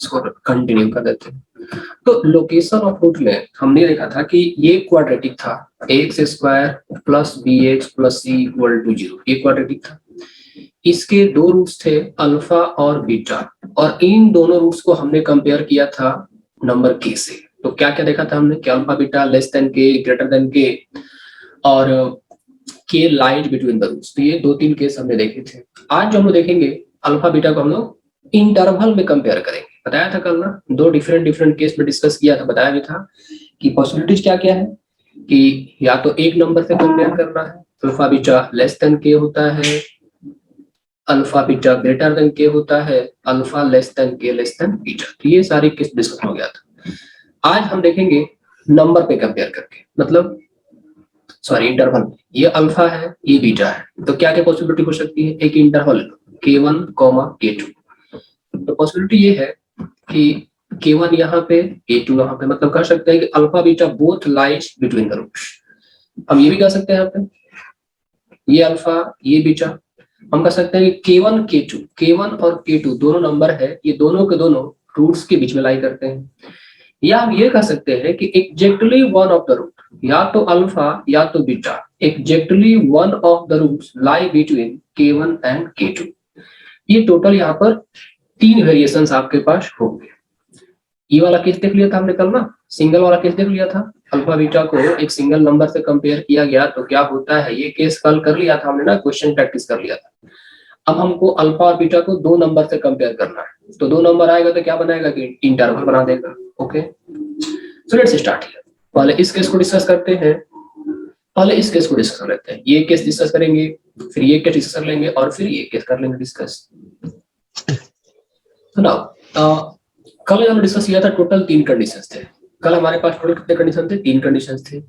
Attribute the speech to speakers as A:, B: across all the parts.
A: इसको कंटिन्यू कर देते हैं। तो लोकेशन ऑफ रूट में हमने देखा था कि ये क्वाड्रेटिक था, x square plus b x plus c equal to 0, ये क्वाड्रेटिक था। इसके दो रूट्स थे अल्फा और बीटा, और इन दोनों रूट्स को हमने कंपेयर किया था नंबर के से। तो क्या क्या देखा था हमने कि अल्फा बीटा लेस देन के, ग्रेटर देन के, और के लाइज बिटवीन द रूट्स। तो ये 2-3 केस हमने देखे थे। आज जो हम लोग देखेंगे अल्फा बीटा को हम लोग इंटरवल में कंपेयर करेंगे। बताया था कल ना, 2 डिफरेंट केस में डिस्कस किया था, बताया भी था कि पॉसिबिलिटीज क्या क्या है कि या तो एक नंबर से कंपेयर करना है, अल्फा बीटा लेस देन के होता है, अल्फा बीटा ग्रेटर देन के होता है, अल्फा लेस देन के लेस देन बीटा। तो ये सारी केस डिस्कस हो गया था। आज हम देखेंगे नंबर पे कंपेयर करके, मतलब सॉरी इंटरवल। ये अल्फा है, ये बीटा है, तो क्या क्या पॉसिबिलिटी हो सकती है? एक इंटरवल k1, k2। तो पॉसिबिलिटी ये है कि k1 यहाँ पे, k2 यहाँ पे, मतलब कह सकते हैं कि alpha beta both lies between the roots. हम ये भी कह सकते हैं यहाँ पे ये अल्फा ये बीटा, हम कह सकते हैं कि k1 k2, k1 और k2 दोनों नंबर है, ये दोनों के दोनों रूट्स के बीच में लाई करते हैं। या हम ये कह सकते हैं कि exactly one of the root, या तो अल्फा या तो beta, exactly one of the roots lie between k1 and k2। ये टोटल यहाँ पर 3 वेरिएशंस आपके पास होंगे। ये वाला केस देख लिया था हमने कल ना, सिंगल वाला केस देख लिया था, अल्फा बीटा को एक सिंगल नंबर से कंपेयर किया गया तो क्या होता है, ये केस कल कर लिया था हमने ना, क्वेश्चन प्रैक्टिस कर लिया था। अब हमको अल्फा और बीटा को 2 नंबर से कंपेयर करना है, तो 2 नंबर आएगा तो क्या बनाएगा कि इंटरवल बना देगा। Okay, so let's start here. पहले इस केस को डिस्कस करते हैं, पहले इस केस को डिस्कस कर लेते हैं। ये केस डिस्कस करेंगे, फिर ये केस डिस्कस कर लेंगे, और फिर ये केस कर लेंगे डिस्कस। तो नाउ कल हमने डिस्कस किया था, टोटल 3 कंडीशंस थे। कल हमारे पास टोटल कितने कंडीशन थे? 3 कंडीशंस थे।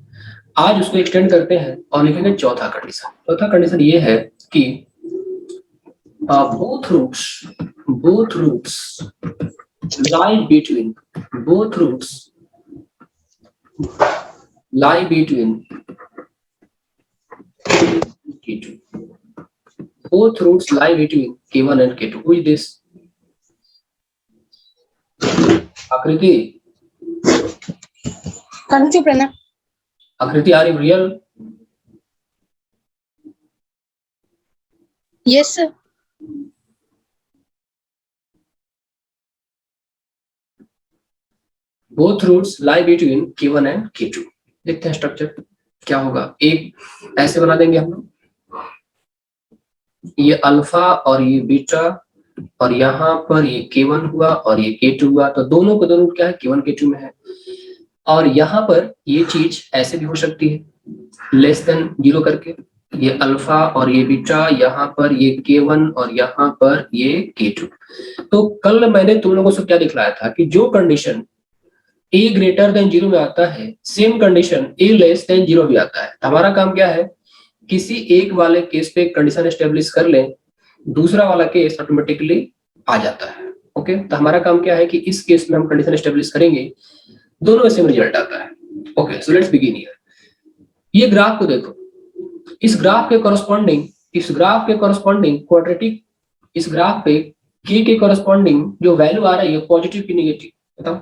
A: आज उसको एक्सटेंड करते हैं और लिखेंगे चौथा कंडीशन। चौथा कंडीशन ये है कि both roots lie between K2. Both roots lie between K1 and K2. Who is this? आकृति, आकृति, are you real?
B: Yes sir.
A: Both roots lie between K1 and K2. देखते हैं स्ट्रक्चर क्या होगा। एक ऐसे बना देंगे हम लोग, ये अल्फा और ये बीटा, और यहाँ पर ये K1 हुआ और ये K2 हुआ, तो दोनों के दोनों क्या है, K1 K2 में है। और यहाँ पर ये चीज ऐसे भी हो सकती है, लेस देन 0 करके, ये अल्फा और ये बीटा, यहाँ पर ये K1 और यहाँ पर ये K2। तो कल मैंने तुम लोगों से क्या दिखलाया था कि जो कंडीशन a ग्रेटर देन 0 में आता है, same condition a less than 0 भी आता है। हमारा काम क्या है, किसी एक वाले केस पे कंडीशन एस्टेब्लिश कर लें, दूसरा वाला केस ऑटोमेटिकली आ जाता है। ओके, तो हमारा काम क्या है कि इस केस में हम कंडीशन एस्टेब्लिश करेंगे, दोनों में सेम रिजल्ट आता है। Okay, so let's begin here. ये ग्राफ को देखो, इस ग्राफ के कॉरस्पॉन्डिंग क्वाड्रेटिक, इस ग्राफ पे k के कॉरस्पॉन्डिंग जो वैल्यू आ रही है पॉजिटिव की नेगेटिव, बताओ।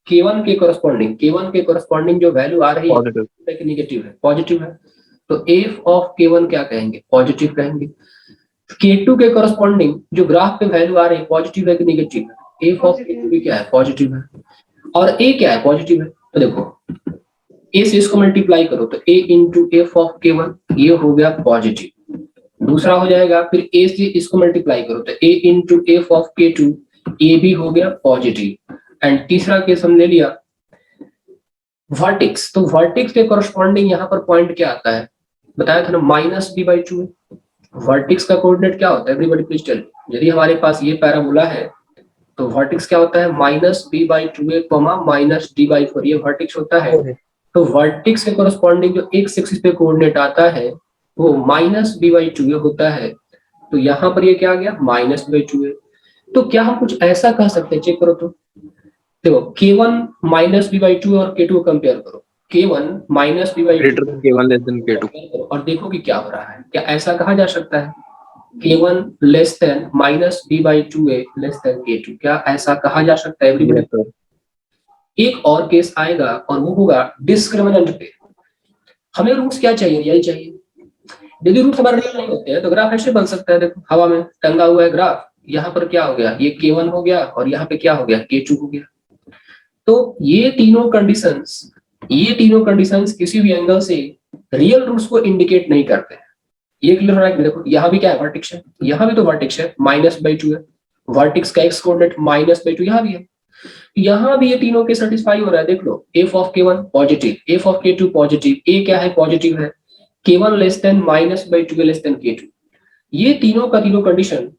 A: K1 के कॉरस्पॉन्डिंग जो वैल्यू आ रही है नेगेटिव है, पॉजिटिव है, तो f ऑफ K1 क्या कहेंगे, पॉजिटिव कहेंगे। K2 के कॉरस्पॉन्डिंग जो ग्राफ पे वैल्यू आ रही है पॉजिटिव है कि नेगेटिव है, f ऑफ K2 भी क्या है, पॉजिटिव है, और a क्या है, पॉजिटिव है। तो देखो a से इसको मल्टीप्लाई करो तो a into f of K1, ये हो गया पॉजिटिव। दूसरा हो जाएगा फिर a से इसको मल्टीप्लाई करो तो a into f of K2, ये भी हो गया पॉजिटिव। एंड तीसरा केस हम ले लिया वर्टेक्स, तो वर्टेक्स के कॉरस्पॉन्डिंग यहाँ पर पॉइंट क्या आता है, बताया था ना, -b/2 है। वर्टेक्स का कोऑर्डिनेट क्या होता है, एवरीबॉडी प्लीज टेल। यदि हमारे पास ये पैराबोला है तो वर्टेक्स क्या होता है, -b/2a, -d/4, ये वर्टेक्स होता है। तो वर्टेक्स के कॉरस्पॉन्डिंग जो x एक्सिस पे कोऑर्डिनेट आता है वो -b/2a होता है। तो यहाँ पर ये क्या आ गया, -b/2a। तो क्या हम कुछ ऐसा कह सकते हैं, चेक करो तो, देखो K1 -b/2 और K2 को कंपेयर करो, K1 -b/2
C: K1 less than K2,
A: और देखो कि क्या हो रहा है। क्या ऐसा कहा जा सकता है, K1 less than minus B/2A less than K2, क्या ऐसा कहा जा सकता है एवरीबॉडी? एक और केस आएगा और वो होगा डिस्क्रिमिनेंट पे। हमें रूट्स क्या चाहिए? रियल चाहिए। यदि रूट हमारे रियल नहीं होते हैं तो ग्राफ ऐसे बन सकता है, देखो हवा में टंगा हुआ है ग्राफ, यहाँ पर क्या हो गया, ये K1 हो गया और यहाँ पे क्या हो गया, K2 हो गया। तो ये तीनों कंडीशंस किसी भी एंगल से रियल रूट्स को इंडिकेट नहीं करते हैं। ये क्लियर है? देखो यहाँ भी क्या है, वर्टेक्स है, यहाँ भी तो वर्टेक्स है, -/2 है, वर्टेक्स का एक्स कोऑर्डिनेट -/2 यहाँ भी है, यहाँ भी ये तीनों के सेटिस्फाई हो रहा है। देख लो, f of K1 positive, f of K2 positive, a क्या है, पॉजिटिव है, K1 less then -/2 less than K2। ये तीनों का तीनों कंडीशन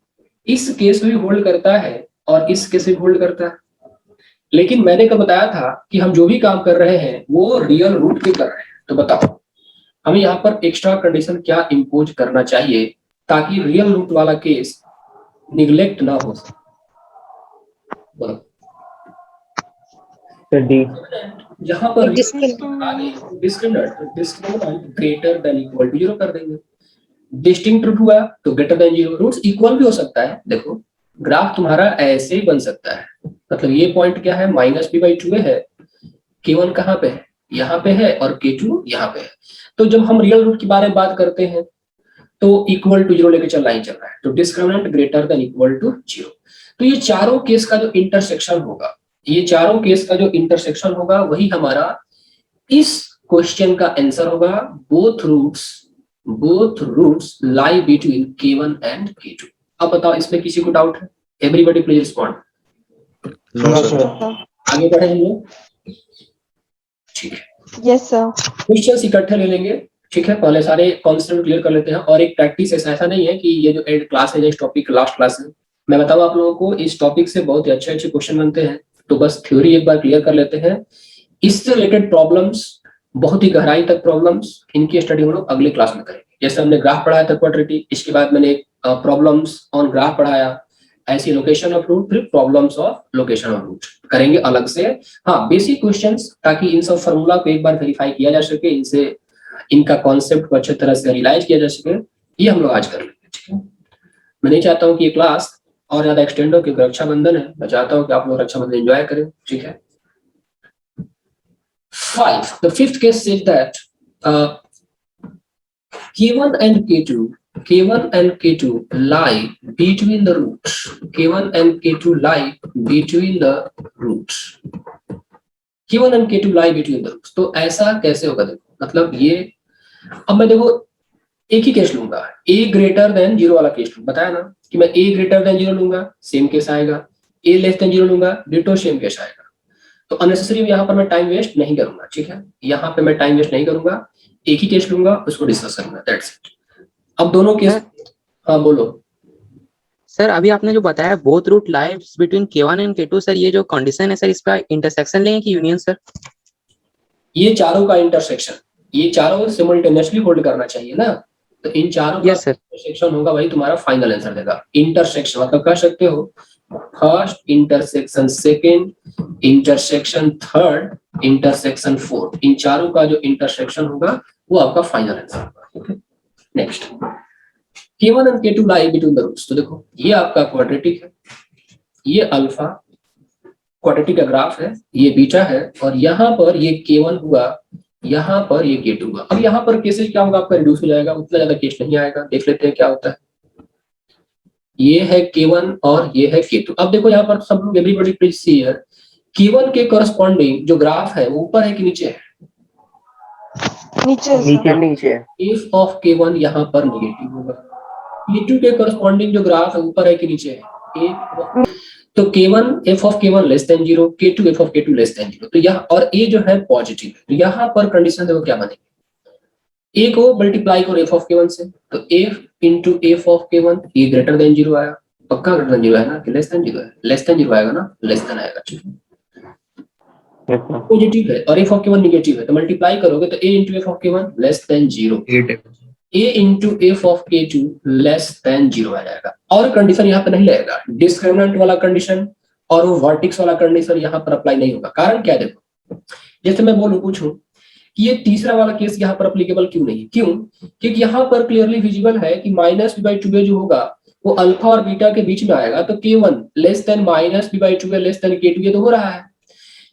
A: इस केस में भी होल्ड करता है और इस केस में होल्ड करता है। लेकिन मैंने कब बताया था कि हम जो भी काम कर रहे हैं वो रियल रूट पे कर रहे हैं। तो बताओ हमें यहाँ पर एक्स्ट्रा कंडीशन क्या इंपोज करना चाहिए ताकि रियल रूट वाला केस निगलेक्ट ना हो सके? बोलो। यहाँ पर discriminant greater than equal to 0 कर देंगे। डिस्टिंक्ट रूट हुआ तो ग्रेटर देन 0, रूट्स इक्वल भी हो सकता है। देखो ग्राफ तुम्हारा ऐसे ही बन सकता है, मतलब ये पॉइंट क्या है, -B/2 है, K1 कहाँ पे है, यहाँ पे है, और K2 यहाँ पे है। तो जब हम रियल रूट के बारे में बात करते हैं तो इक्वल टू 0 लेके चलना ही चल रहा है, तो discriminant greater than equal to 0। तो ये चारों केस का जो इंटरसेक्शन होगा, वही हमारा इस क्वेश्चन का आंसर होगा। Both roots lie between K1 and K2। अब बताओ इसमें किसी को डाउट है? Everybody please respond. आगे बढ़े हम लोग, ठीक है? Yes sir. क्वेश्चंस इकट्ठे ले लेंगे, ठीक है? पहले सारे कॉन्सेप्ट क्लियर कर लेते हैं। और एक प्रैक्टिस ऐसा नहीं है कि ये जो एंड क्लास है, इस टॉपिक लास्ट क्लास है, मैं बताऊं आप लोगों को इस टॉपिक से बहुत ही अच्छे क्वेश्चन बनते हैं। तो बस थ्योरी एक बार क्लियर कर लेते हैं, इससे रिलेटेड प्रॉब्लम्स, बहुत ही गहराई तक प्रॉब्लम्स, इनकी स्टडी हम लोग अगले क्लास में करेंगे। जैसे हमने ग्राफ पढ़ाया था क्वाड्रेटिक, इसके बाद मैंने प्रॉब्लम्स ऑन ग्राफ पढ़ाया, ऐसी लोकेशन ऑफ रूट, फिर problems of location of root करेंगे अलग से। हाँ, बेसिक क्वेश्चंस, ताकि इन सब फॉर्मूला को एक बार वेरीफाई किया जा सके, इनसे इनका कॉन्सेप्ट को अच्छे तरह से रियलाइज किया जा सके, ये हम लोग आज कर लेंगे, ठीक है? मैं नहीं चाहता हूँ कि ये क्लास और ज्यादा एक्सटेंड हो, क्योंकि रक्षाबंधन है, मैं चाहता हूँ कि आप लोग रक्षाबंधन एंजॉय करें, ठीक है? 5. The fifth case says that K1 and K2 lie between the roots. K1 and K2 lie between the roots. K1 and K2 lie between the roots. तो ऐसा कैसे होगा? देखो मतलब ये, अब मैं देखो एक ही केस लूंगा, a ग्रेटर देन 0 वाला केस लूंगा। बताया ना कि मैं a ग्रेटर देन 0 लूंगा, सेम केस आएगा, a लेस देन 0 लूंगा, डिटो सेम केस आएगा। तो अननेसेसरी यहाँ पर मैं टाइम वेस्ट नहीं करूंगा, ठीक है? यहाँ पे मैं टाइम वेस्ट नहीं करूंगा, एक ही केस लूंगा, उसको डिस्कस करूंगा, दैट्स इट। अब दोनों केस, हाँ बोलो
B: सर। अभी आपने जो बताया both root lies between K1 and K2, sir ये जो कंडीशन है सर, इसका इंटरसेक्शन लेंगे कि यूनियन सर?
A: ये चारों का इंटरसेक्शन, ये चारों सिमुलटेनियसली होल्ड करना चाहिए ना, तो इन चारों का इंटरसेक्शन होगा, वही तुम्हारा फाइनल आंसर देगा। इंटरसेक्शन मतलब कह सकते हो first intersection second, intersection third, intersection fourth, इन चारों का जो इंटरसेक्शन होगा वो आपका फाइनल आंसर होगा। Next, K1 and K2 lie between the roots। तो देखो ये आपका क्वाड्रेटिक है, ये अल्फा क्वाड्रेटिक का ग्राफ है, ये बीटा है, और यहाँ पर ये K1 हुआ, यहाँ पर ये K2 हुआ। अब यहाँ पर केसेस क्या होगा, आपका रिड्यूस हो जाएगा, उतना ज्यादा केस नहीं आएगा। देख लेते हैं क्या होता है। ये है K1 और ये है K2। अब देखो यहाँ पर सब लोग, everybody please see here, K1 के करस्पॉन्डिंग जो ग्राफ है वो ऊपर है कि नीचे है? नीचे है। f ऑफ K1 यहाँ पर नेगेटिव होगा। K2 के करस्पॉन्डिंग जो ग्राफ है ऊपर है कि नीचे है? तो K1 f of K1 less then 0, K2 f of K2 less than 0। तो यहाँ और a जो है पॉजिटिव है, तो यहाँ पर कंडीशन देखो क्या बनेगी, a को मल्टीप्लाई करो f ऑफ K1 से, तो f into f of K1, ये ग्रेटर देन 0 आया, पक्का ग्रेटर देन 0 है ना कि लेस देन 0 है? लेस देन 0 आएगा ना, लेस देन आएगा, ठीक है? पॉजिटिव है और f ऑफ K1 नेगेटिव है, तो मल्टीप्लाई करोगे तो a into f of K1 less then 0, a into f of K2 less than 0 आ जाएगा। और कंडीशन यहाँ पे नहीं लगेगा, डिस्क्रिमिनेंट वाला कंडीशन और वो वर्टेक्स वाला कंडीशन यहाँ पर अप्लाई नहीं होगा। कारण क्या है, देखो जैसे मैं बोलूं, पूछूं कि ये तीसरा वाला केस यहाँ पर अप्लीकेबल क्यों नहीं है। क्यों? क्योंकि यहाँ पर क्लियरली विजिबल है कि माइनस बी बाई टू ए जो होगा वो अल्फा और बीटा के बीच में आएगा, तो K1 less than minus b by two a less than K2 ये तो हो रहा है।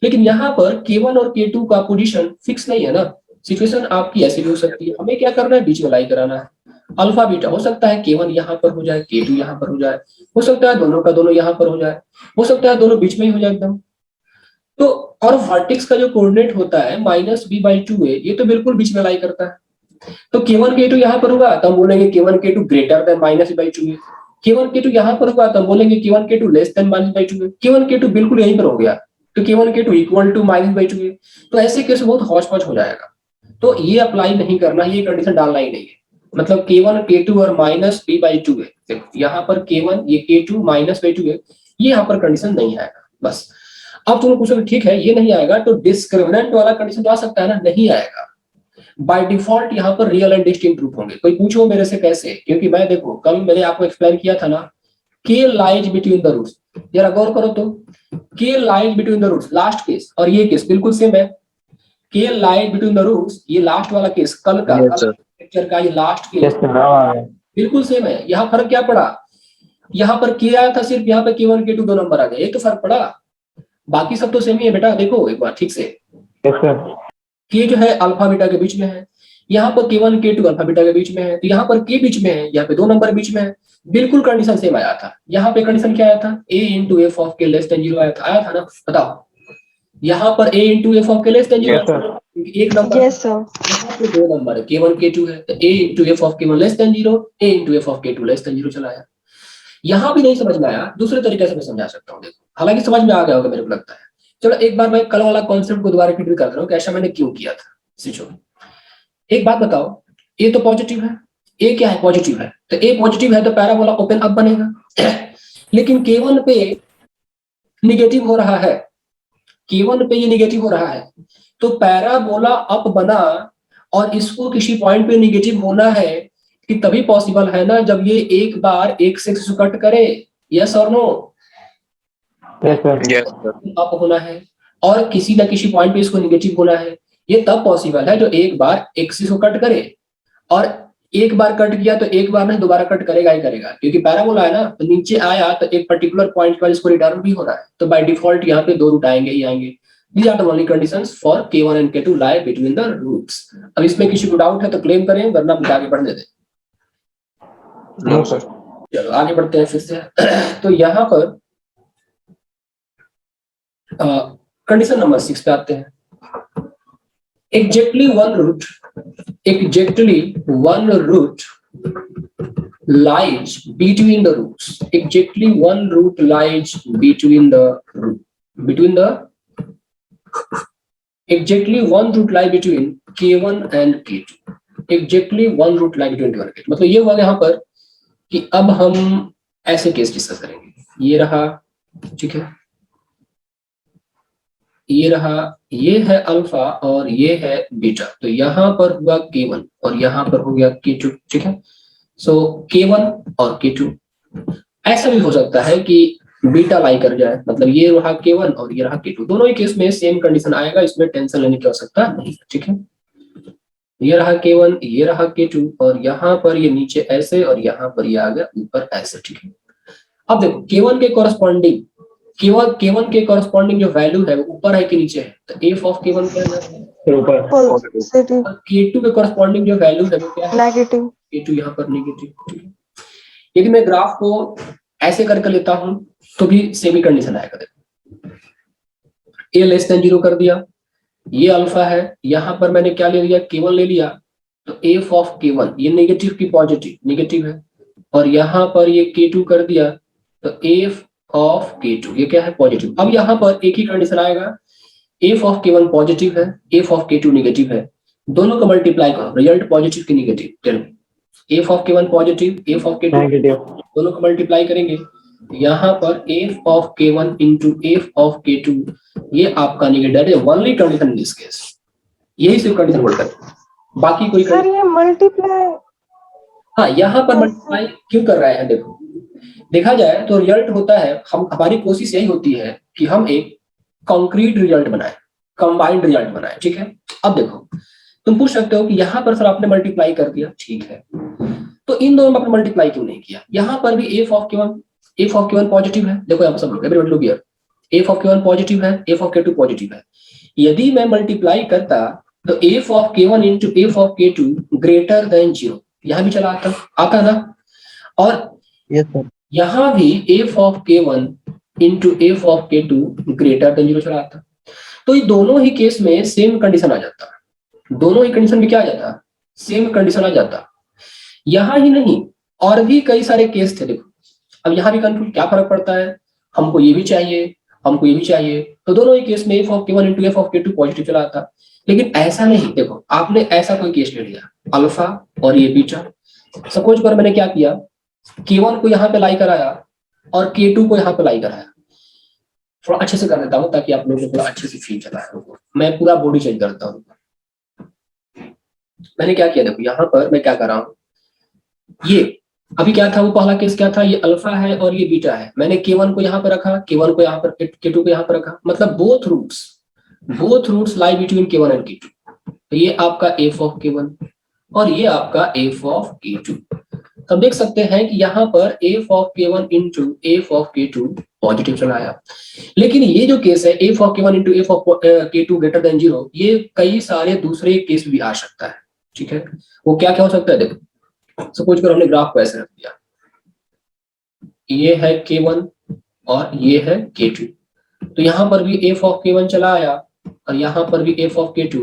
A: लेकिन यहाँ पर K1 और K2 का पोजीशन फिक्स नहीं है ना, सिचुएशन आपकी ऐसी भी हो सकती है। हमें क्या करना है, बीच में लाई कराना है। अल्फा बीटा हो सकता है K1 यहाँ पर हो जाए, K2 यहाँ पर हो जाए, हो सकता है दोनों का दोनों यहाँ पर हो जाए, हो सकता है दोनों बीच में ही हो जाए एकदम। तो और वर्टेक्स का जो कोऑर्डिनेट होता है माइनस बी बाई टू ए, ये तो बिल्कुल बीच में लाई करता है। तो K1 K2 यहाँ पर होगा तो हम बोलेंगे K1 K2 greater than minus b by two a. K1 K2 यहाँ पर होगा तो हम बोलेंगे K1 K2 less than minus by two a. K1 K2 बिल्कुल यहीं पर हो गया तो K1 K2 equal to minus by two A. तो ऐसे केस बहुत हौच पौच हो जाएगा, तो ये अप्लाई नहीं करना, ये कंडीशन डालना ही नहीं है। मतलब K1 K2 और माइनस बी बाई टू ए, देखो यहाँ पर K1 ये K2 माइनस बाई टू ए, ये यहाँ पर कंडीशन नहीं आएगा। बस अब तुम पूछोगे ठीक है ये नहीं आएगा तो डिस्क्रिमिनेंट वाला कंडीशन तो आ सकता है ना, नहीं आएगा। बाय डिफॉल्ट यहाँ पर रियल एंड डिस्टिंक्ट रूट होंगे। कोई पूछो मेरे से कैसे, क्योंकि मैं देखो कल मैंने आपको एक्सप्लेन किया था ना, K lies between the roots. जरा गौर करो तो K lies between the roots, last case और ये केस बिल्कुल सेम है। K lies between the roots, ये लास्ट वाला केस कल का लेक्चर का ये लास्ट केस बिल्कुल सेम है। यहाँ फर्क क्या पड़ा, यहाँ पर K आया था सिर्फ, यहाँ पे K1 K2 दो नंबर आ गए, एक तो फर्क पड़ा, बाकी सब तो सेम ही है बेटा। देखो एक बार ठीक से, K जो है अल्फा बीटा के बीच में है, यहाँ पर K1 K2 अल्फा बीटा के बीच में है, तो यहाँ पर K बीच में है, यहाँ पे दो नंबर बीच में है, बिल्कुल कंडीशन सेम आया था। यहाँ पे कंडीशन क्या आया था, a इंटू एफ ऑफ के लेस देन जीरो आया था ना, बताओ। यहाँ पर a इंटू एफ ऑफ के लेस देन जीरो, एक नंबर यहाँ पे दो नंबर है, K1 K2 है, तो a into F of K1 less than zero, a into F of K2 less than zero चला आया। यहाँ भी नहीं समझ में आया, दूसरे तरीके से मैं समझा सकता हूँ, देखो हालांकि समझ में आ गया होगा मेरे को लगता है। चलो एक बार मैं कल वाला कॉन्सेप्ट को दोबारा रिपीट कर रहा हूँ कि ऐसा मैंने क्यों किया था। सीखो एक बात बताओ, ए तो पॉजिटिव है, ए क्या है, पॉजिटिव है, तो ए पॉजिटिव है तो पैराबोला ओपन अप बनेगा। लेकिन K1 पे निगेटिव हो रहा है, K1 पे ये निगेटिव हो रहा है, तो पैराबोला अप बना और इसको किसी पॉइंट पे निगेटिव होना है कि तभी पॉसिबल है ना जब ये एक बार एक से कट करे। यस और नो? अप होना है और किसी ना किसी पॉइंट पे इसको निगेटिव होना है, ये तब पॉसिबल है जो एक बार एक्सिस को कट करे, और एक बार कट किया तो एक बार नहीं दोबारा कट करेगा ही करेगा, क्योंकि पैराबोला है ना, तो नीचे आया तो एक पर्टिकुलर पॉइंट पर इसको रिटर्न भी होना है, तो बाय डिफॉल्ट यहाँ पे दो रूट आएंगे ही आएंगे। These are the only conditions for K1 and K2 lie between the roots। अब इसमें किसी को डाउट है तो क्लेम करें, वरना मुझे आगे बढ़ने दें।
C: No sir.
A: चलो आगे बढ़ते हैं फिर से। तो यहाँ पर कंडीशन नंबर 6 पे आते हैं। Exactly one root lies between the roots. Exactly one root lies between the exactly one root lie between K1 and K2. Exactly one root lie between K1 and K2। मतलब ये हुआ यहाँ पर कि अब हम ऐसे केस डिस्कस करेंगे। ये रहा, ठीक है, ये रहा, ये है अल्फा और ये है बीटा, तो यहाँ पर हुआ K1 और यहाँ पर हो गया K2, ठीक है। सो K1 और K2, ऐसा भी हो सकता है कि बीटा लाई कर जाए, मतलब ये रहा K1 और ये रहा K2, दोनों ही केस में सेम कंडीशन आएगा, इसमें टेंशन लेने की आवश्यकता नहीं, ठीक है। ये रहा K1, ये रहा K2 और यहाँ पर ये नीचे ऐसे और यहाँ पर ये आ गया ऊपर ऐसे, ठीक है। अब देखो K1 के कॉरस्पॉन्डिंग K1 के कॉरस्पॉन्डिंग जो वैल्यू है वो ऊपर है कि नीचे है, तो f ऑफ K1 क्या है, ऊपर। K2 के कॉरस्पॉन्डिंग जो वैल्यू है वो क्या है, नेगेटिव। K2 यहाँ पर नेगेटिव, ठीक है। यदि मैं ग्राफ को ऐसे करके लेता हूं तो भी सेमी कंडीशन आएगा। देखो a लेस देन 0 कर दिया, ये अल्फा है, यहाँ पर मैंने क्या ले लिया, K1 ले लिया, तो f ऑफ K1 ये नेगेटिव की पॉजिटिव नेगेटिव है, और यहाँ पर ये K2 कर दिया तो f ऑफ K2 ये क्या है, पॉजिटिव। अब यहाँ पर एक ही कंडीशन आएगा, f ऑफ K1 पॉजिटिव है, f ऑफ K2 नेगेटिव है, दोनों का मल्टीप्लाई करो, रिजल्ट पॉजिटिव की नेगेटिव, चलो f of K1 positive, f of K2 negative, दोनों को मल्टीप्लाई करेंगे, यहाँ पर f of K1 into f of K2 ये आपका नेगेटिव है। Only condition in this case, यही सिर्फ कंडीशन होल्ड करते, बाकी कोई
D: सर ये मल्टीप्लाई,
A: हाँ यहाँ पर मल्टीप्लाई क्यों कर रहे हैं, देखो देखा जाए तो रिजल्ट होता है, हम हमारी कोशिश यही होती है कि हम एक कॉन्क्रीट रिजल्ट बनाए, कंबाइंड रिजल्ट बनाए, ठीक है। अब देखो तुम पूछ सकते हो कि यहाँ पर सर आपने मल्टीप्लाई कर दिया, ठीक है, तो इन दोनों में आपने मल्टीप्लाई क्यों नहीं किया? यहाँ पर भी एफ ऑफ के वन पॉजिटिव है, देखो यहाँ पर सब लोग everyone look here, F of के वन पॉजिटिव है, एफ ऑफ के टू पॉजिटिव है। यदि मैं मल्टीप्लाई करता तो एफ ऑफ के वन इंटू एफ ऑफ के टू ग्रेटर देन जीरो, यहाँ भी चला आता ना, और
C: यस सर।
A: यहाँ भी एफ ऑफ के वन इंटू एफ ऑफ के टू ग्रेटर देन जीरो चला आता। तो ये दोनों ही केस में सेम कंडीशन आ जाता, दोनों ही कंडीशन में क्या आ जाता, सेम कंडीशन आ जाता। यहाँ ही नहीं और भी कई सारे केस थे, देखो अब यहाँ भी कंफ्यूज, क्या फर्क पड़ता है, हमको ये भी चाहिए, हमको ये भी चाहिए, तो दोनों ही केस में एफ ऑफ के वन इंटू एफ ऑफ के टू पॉजिटिव चला आता। लेकिन ऐसा नहीं, देखो आपने ऐसा कोई केस ले लिया, अल्फा और ये बीटा, सपोज कर मैंने क्या किया, K1 को यहाँ पे लाई कराया और K2 को यहाँ पे लाई कराया। थोड़ा अच्छे से कर देता हूँ ताकि आप लोगों को थोड़ा अच्छे से फील चला है, मैं पूरा बॉडी चेंज करता हूँ। मैंने क्या किया, देखो यहाँ पर मैं क्या कर रहा हूँ, ये अभी क्या था, वो पहला केस क्या था, ये अल्फा है और ये बीटा है, मैंने K1 को यहाँ पर रखा, K1 को यहाँ पर, K2 को यहाँ पर रखा, मतलब both roots lie between K1 and K2। तो ये आपका एफ ऑफ K1 और ये आपका एफ ऑफ K2। हम देख सकते हैं कि यहाँ पर F of K1 into F of K2 positive चला आया। लेकिन ये जो केस है F of K1 into F of K2 greater than zero, ये कई सारे दूसरे केस भी आ सकता है, ठीक है। वो क्या क्या हो सकता है, देखो सपोज करो हमने ग्राफ को ऐसे रख दिया, ये है K1 और ये है K2, तो यहाँ पर भी एफ ऑफ K1 चला आया और यहाँ पर भी एफ ऑफ K2,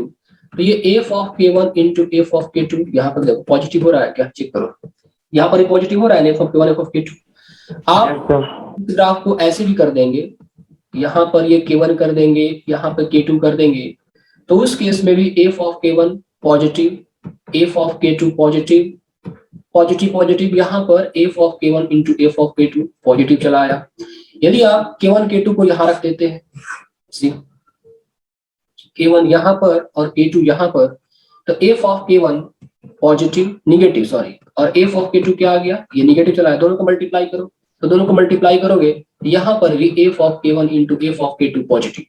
A: तो ये F of K1 into F of K2, यहाँ पर देखो पॉजिटिव हो रहा है क्या, चेक करो, यहाँ पर पॉजिटिव हो रहा है F of K1 F of K2। आप ग्राफ को ऐसे भी कर देंगे, यहाँ पर ये K1 कर देंगे, यहाँ पर K2 कर देंगे, तो उस केस में भी F of K1 positive, F of K2 positive, positive positive, यहाँ पर F of K1 into F of K2 positive चला आया। यदि आप K1 K2 को यहाँ रख देते हैं, सी K1 यहाँ पर और K2 यहाँ पर, तो F of K1 positive negative sorry, और एफ ऑफ K2 क्या आ गया, ये निगेटिव चला है, दोनों को मल्टीप्लाई करो, तो दोनों को मल्टीप्लाई करोगे यहाँ पर भी F of K1 into F of K2 positive.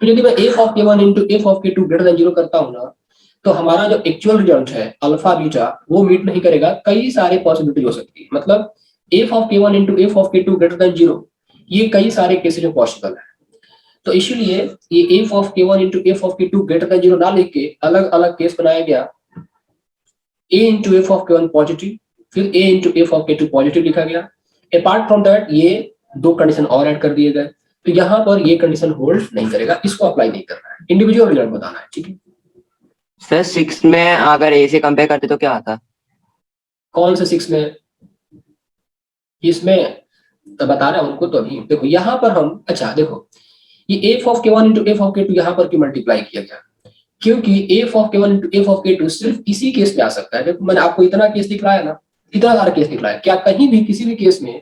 A: तो यदि मैं F of K1 into F of K2 greater than zero करता हूँ ना, तो हमारा जो एक्चुअल रिजल्ट है अल्फा बीटा वो मीट नहीं करेगा, कई सारे पॉसिबिलिटी हो सकती है, मतलब F of K1 into F of K2 greater than zero, ये कई सारे केसेस में पॉसिबल है। तो इसीलिए ये F of K1 into F of K2 greater than zero ना लिख के अलग अलग केस बनाया गया, a into F of K1 positive, फिर a into F of K2 positive लिखा गया। अपार्ट फ्रॉम दैट ये दो कंडीशन और ऐड कर दिए गए, तो यहाँ पर ये कंडीशन होल्ड नहीं करेगा, इसको अप्लाई नहीं करना है, इंडिविजुअल रिजल्ट बताना है, ठीक है।
D: सर 6 में अगर ए से कंपेयर करते तो क्या आता?
A: कौन से 6 में? इसमें तो बता रहा हूं उनको, तो अभी देखो यहाँ पर हम, अच्छा देखो ये F of K1 into F of K2 यहाँ पर क्यों मल्टीप्लाई किया गया, क्योंकि F of K1 into F of K2 सिर्फ इसी केस में आ सकता है। देखो मैंने आपको इतना केस दिखलाया ना, इतना सारा केस दिखलाया, क्या कहीं भी किसी भी केस में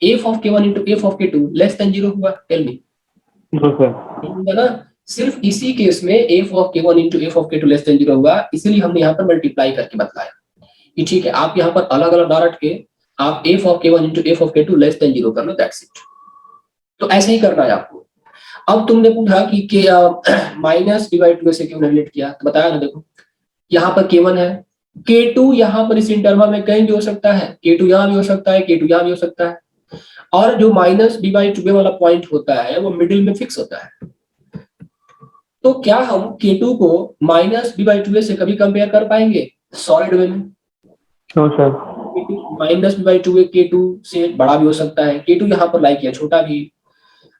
A: F of K1 into F of K2 less than zero हुआ, टेल मी, ना, सिर्फ इसी केस में F of K1 into F of K2 less than zero हुआ, इसीलिए हमने यहाँ पर मल्टीप्लाई करके बताया। ये ठीक है, आप यहाँ पर अलग अलग ना रट के आप F of K1 into F of K2 less than zero कर लो, दैट्स इट। तो ऐसे ही करना है आपको। अब तुमने पूछा कि माइनस डिवाइड टू से क्यों रिलेट किया, तो बताया ना, देखो यहाँ पर K1 है, K2 यहाँ पर इस इंटरवल में कहीं भी हो सकता है, K2 यहाँ भी हो सकता है, K2 यहाँ भी हो सकता है, और जो माइनस डिवाइड टू वाला पॉइंट होता है वो मिडिल में फिक्स होता है। तो क्या हम K2 को माइनस डिवाइड टू से कभी कंपेयर कर पाएंगे सॉलिड वे में? माइनस डिवाइड टू K2 से बड़ा भी हो सकता है, K2 यहाँ पर लाइक किया छोटा भी।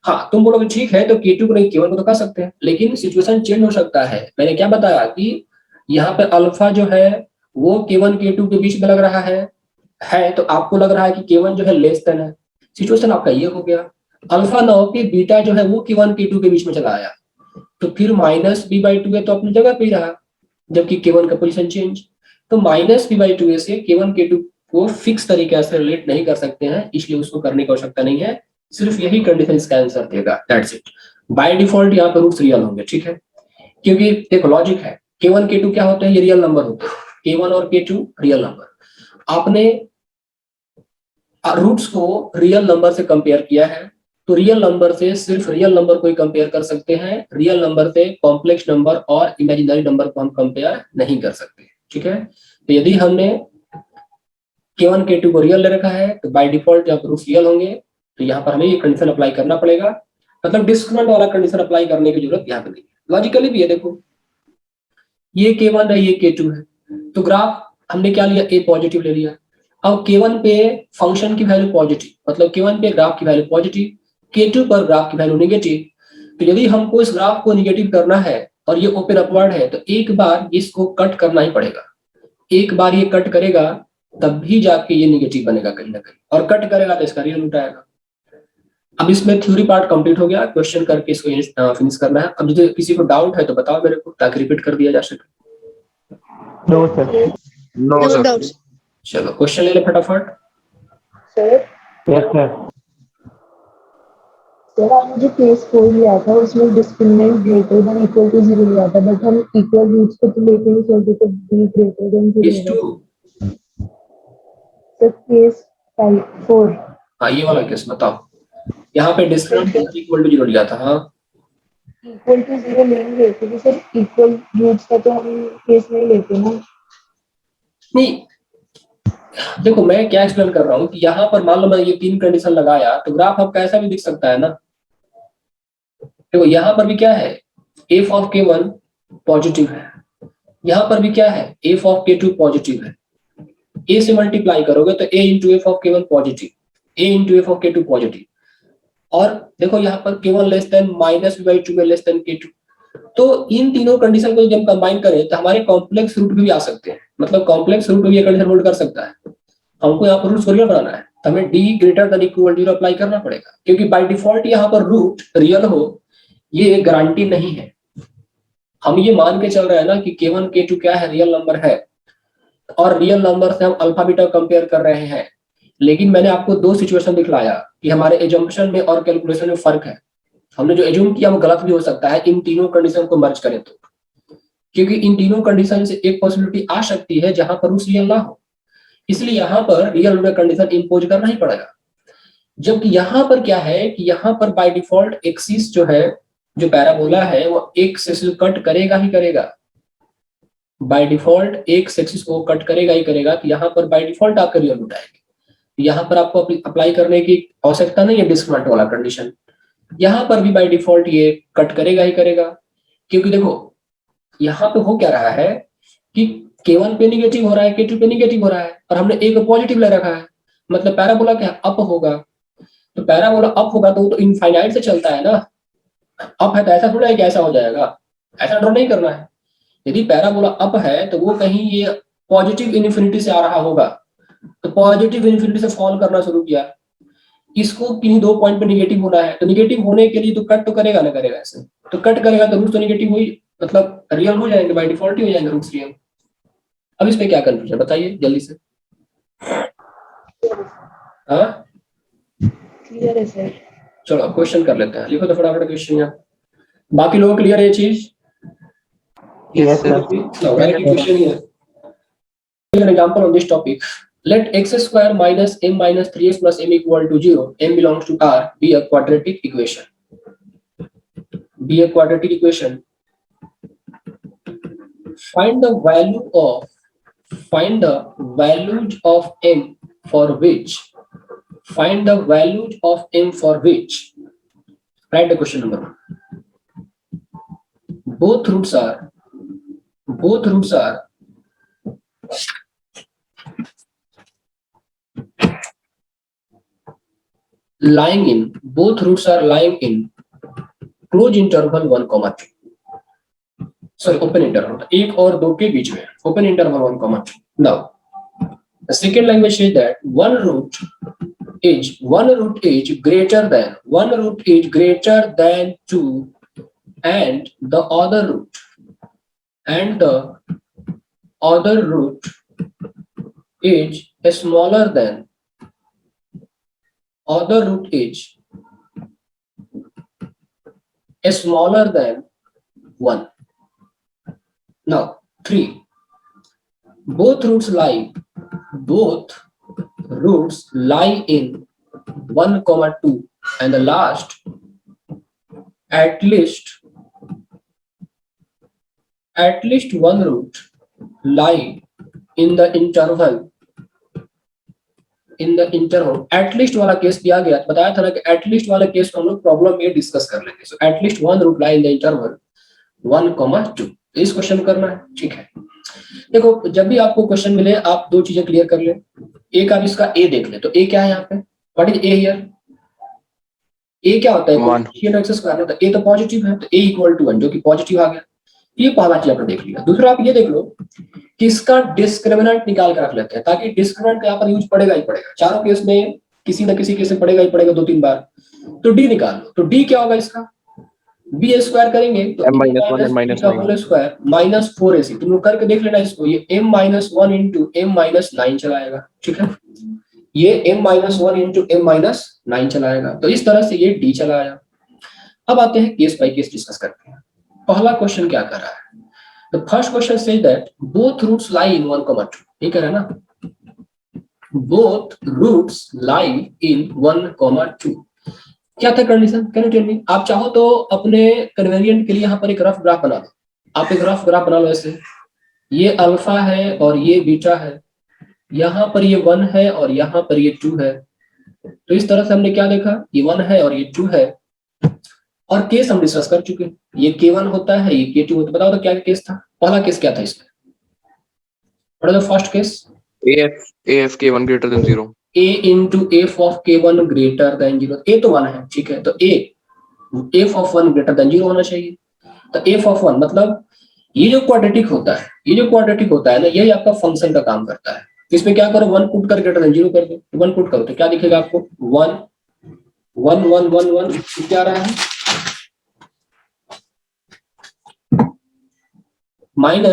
A: हाँ तुम बोलोगे ठीक है, तो K2 को नहीं K1 को तो कर सकते हैं, लेकिन सिचुएशन चेंज हो सकता है। मैंने क्या बताया कि यहाँ पे अल्फा जो है वो K1 K2 के बीच में लग रहा है, तो आपको लग रहा है कि K1 जो है लेस देन है, सिचुएशन आपका ये हो गया। अल्फा ना हो कि बीटा जो है वो K1 K2 के बीच में चला आया, तो फिर माइनस b बाई टू है तो अपनी जगह पे ही रहा, जबकि K1 का पोजीशन चेंज। तो माइनस b बाई टू से K1 K2 को फिक्स तरीके से रिलेट नहीं कर सकते हैं, इसलिए उसको करने की आवश्यकता नहीं है, सिर्फ यही कंडीशन इसका आंसर देगा, दैट्स इट। बाय डिफॉल्ट यहाँ पर रूट्स रियल होंगे, ठीक है, क्योंकि देखो लॉजिक है, K1 K2 क्या होते हैं, ये रियल नंबर होते हैं, K1 और K2 रियल नंबर। आपने रूट्स को रियल नंबर से कंपेयर किया है, तो रियल नंबर से सिर्फ रियल नंबर को ही कंपेयर कर सकते हैं, रियल नंबर से कॉम्प्लेक्स नंबर और इमेजिनरी नंबर को हम कंपेयर नहीं कर सकते। ठीक है, तो यदि हमने K1 K2 को रियल ले रखा है तो बाय डिफॉल्ट जब प्रूफ रियल होंगे तो यहाँ पर हमें ये कंडीशन अप्लाई करना पड़ेगा, मतलब डिस्क्रिमिनेंट वाला कंडीशन अप्लाई करने की जरूरत यहाँ पे नहीं है। लॉजिकली भी है, देखो ये K1 है, ये K2 है, तो ग्राफ हमने क्या लिया, ए पॉजिटिव ले लिया। अब K1 पे फंक्शन की वैल्यू पॉजिटिव, मतलब K1 पे ग्राफ की वैल्यू पॉजिटिव, K2 पर ग्राफ की वैल्यू नेगेटिव। तो यदि हमको इस ग्राफ को नेगेटिव करना है और ये ओपन अपवर्ड है तो एक बार इसको कट करना ही पड़ेगा, एक बार ये कट करेगा तब भी जाके ये नेगेटिव बनेगा कहीं ना कहीं, और कट करेगा तो इसका रियल रूट आएगा। अब इसमें थ्योरी पार्ट कंप्लीट हो गया, क्वेश्चन करके इसको फिनिश करना है। अब यदि किसी को डाउट है तो बताओ मेरे को, ताकि रिपीट कर दिया जा सके।
C: No sir.
E: No doubts.
A: चलो क्वेश्चन ले ले फटाफट।
E: Sir
C: yes sir.
E: सर आपने जो केस 4 लिया था उसमें discriminant greater than equal to 0 लिया था, बट हम इक्वल रूट्स को तो लेके नहीं चलते, तो b greater than 0
A: case 2,
E: sir case 4
A: हाँ ये वाला केस बताओ। यहाँ पे डिस्क्रिमिनेंट इक्वल टू 0 लिया था। हाँ
E: इक्वल टू 0 लेंगे क्योंकि सर इक्वल रूट्स का तो हम केस नहीं लेते ना।
A: नहीं, देखो मैं क्या एक्सप्लेन कर रहा हूँ कि यहाँ पर मान लो मैं ये 3 कंडीशन लगाया तो ग्राफ आपका ऐसा भी दिख सकता है ना। देखो यहाँ पर भी क्या है, f ऑफ K1 पॉजिटिव है, यहाँ पर भी क्या है, f ऑफ K2 पॉजिटिव है। a से मल्टीप्लाई करोगे तो a into F of K1 positive, a into F of K2 positive, और देखो यहाँ पर K1 less than minus b/2 में लेस देन K2। तो इन तीनों कंडीशन को जब कंबाइन करें तो हमारे कॉम्प्लेक्स रूट भी आ सकते हैं, मतलब कॉम्प्लेक्स रूट भी ये कंडीशन होल्ड कर सकता है। हमको यहाँ पर रूट रियल बनाना है तो हमें d greater than equal 0 apply करना पड़ेगा, क्योंकि बाय डिफॉल्ट यहाँ पर रूट रियल हो ये गारंटी नहीं है। हम ये मान के चल रहे हैं ना कि K1 K2 क्या है, रियल नंबर है, और रियल नंबर से हम अल्फा बीटा कंपेयर कर रहे हैं। लेकिन मैंने आपको 2 सिचुएशन दिखलाया कि हमारे एजम्पशन में और कैलकुलेशन में फर्क है। हमने जो एज्यूम किया वो गलत भी हो सकता है इन तीनों कंडीशन को मर्ज करें तो, क्योंकि इन तीनों कंडीशन से एक पॉसिबिलिटी आ सकती है जहां पर रूट रियल ना हो, इसलिए यहाँ पर रियल रूट कंडीशन इंपोज करना ही पड़ेगा। जबकि यहाँ पर क्या है कि यहाँ पर बाय डिफॉल्ट एक्सिस जो है, जो पैराबोला है वो एक एक्सिस को कट करेगा ही करेगा, बाय डिफॉल्ट एक एक्सिस को कट करेगा ही करेगा। कि यहाँ पर बाय डिफॉल्ट आपका रियल रूट आएगी, यहाँ पर आपको अप्लाई करने की आवश्यकता नहीं है डिस्क्रिमिनेंट वाला कंडीशन, यहाँ पर भी बाय डिफॉल्ट ये कट करेगा ही करेगा। क्योंकि देखो यहाँ पे हो क्या रहा है कि K1 पे निगेटिव हो रहा है, K2 पे निगेटिव हो रहा है, और हमने एक पॉजिटिव ले रखा है, मतलब पैराबोला क्या अप होगा। तो पैराबोला अप होगा तो वो तो इनफाइनाइट से चलता है ना, अप है तो ऐसा थोड़ा है कि ऐसा हो जाएगा, ऐसा ड्रॉ नहीं करना है। यदि पैराबोला अप है तो वो कहीं ये पॉजिटिव इन्फिनिटी से आ रहा होगा, तो पॉजिटिव इन्फिनिटी से फॉल करना शुरू किया, इसको किन्हीं 2 पॉइंट पे निगेटिव होना है, तो निगेटिव होने के लिए तो कट तो करेगा ना करेगा, ऐसे तो कट करेगा तो रूट तो निगेटिव हुई, मतलब रियल हो जाएंगे, बाय डिफॉल्ट ही हो जाएंगे रूट्स रियल। अब इस पे क्या कंफ्यूजन बताइए जल्दी से। हाँ
E: क्लियर है सर।
A: चलो अब क्वेश्चन कर लेते हैं, लिखो तो फटाफट क्वेश्चन यहाँ। बाकी लोगों को क्लियर है ये चीज?
C: Yes sir.
A: क्वेश्चन है an example on this topic. Let x square minus m minus 3x plus m equal to 0, m belongs to R, be a quadratic equation. Be a quadratic equation. Find the values of m for which. Find the values of m for which. Write the question number 1. Both roots are lying in close interval 1, 2. Sorry, open interval 1 और 2 के बीच में, open interval 1, 2. Now the second language says that one root is greater than 2, and the other root is smaller than 1. Now 3. Both roots lie in 1, 2 and the last at least one root lie in the interval at least वाला case दिया गया, बताया था ना कि at least वाले case को हम लोग प्रॉब्लम में डिस्कस कर लेंगे। So at least one root lie in the interval 1,2 इस क्वेश्चन करना है, ठीक है। देखो जब भी आपको क्वेश्चन मिले आप दो चीजें क्लियर कर ले। एक आप इसका ए देख ले, तो ए क्या है यहाँ पे, व्हाट इज ए हियर, ए क्या होता है, कोएफिशिएंट एक्स स्क्वायर होता है, ए तो पॉजिटिव है तो ए इक्वल टू 1 जो कि पॉजिटिव आ गया। ये पहला चीज आपने देख लिया। दूसरा आप ये देख लो कि इसका डिस्क्रिमिनेंट निकाल कर रख लेते हैं, ताकि डिस्क्रिमिनेंट यहाँ पर यूज पड़ेगा ही पड़ेगा, चारों केस में किसी न किसी केस में पड़ेगा ही पड़ेगा 2-3 बार। तो डी निकाल लो, तो डी क्या होगा इसका, बी स्क्वायर करेंगे तो m-1 स्क्वायर माइनस 4ac, तुम लोग करके देख लेना इसको, ये m-1 इंटू m-9 चलाएगा, ठीक है, ये m-1 इंटू m-9 चलाएगा। तो इस तरह से ये डी चला आया। अब आते हैं केस बाय केस डिस्कस करते हैं। पहला क्वेश्चन क्या कर रहा है, the first question says that both roots lie in 1,2, ये कह रहा है ना, बोथ रूट्स लाई इन 1,2। क्या था कंडीशन, कैन यू टेल मी। आप चाहो तो अपने कन्वीनियंट के लिए यहाँ पर एक रफ ग्राफ बना दो, आप एक रफ ग्राफ बना लो ऐसे, ये अल्फा है और ये बीटा है, यहाँ पर ये 1 है और यहाँ पर ये 2 है। तो इस तरह से हमने क्या देखा, ये 1 है और ये 2 है, और केस हम डिस्कस कर चुके, ये K1 होता है, ये K2 होता है। बताओ तो क्या केस था, पहला केस क्या था इसमें, what is the first case,
F: AF K1 greater than 0,
A: A into f of K1 greater than 0, A तो 1 है, ठीक है, तो f of 1 greater than 0 होना चाहिए। तो f of 1 मतलब ये जो क्वाड्रेटिक होता है ना, यही आपका फंक्शन का काम करता है। तो इसमें क्या करो, 1 पुट कर ग्रेटर देन 0 कर दो, 1 पुट करो तो क्या दिखेगा आपको, 1 1 1 1 1 क्या आ रहा है, -1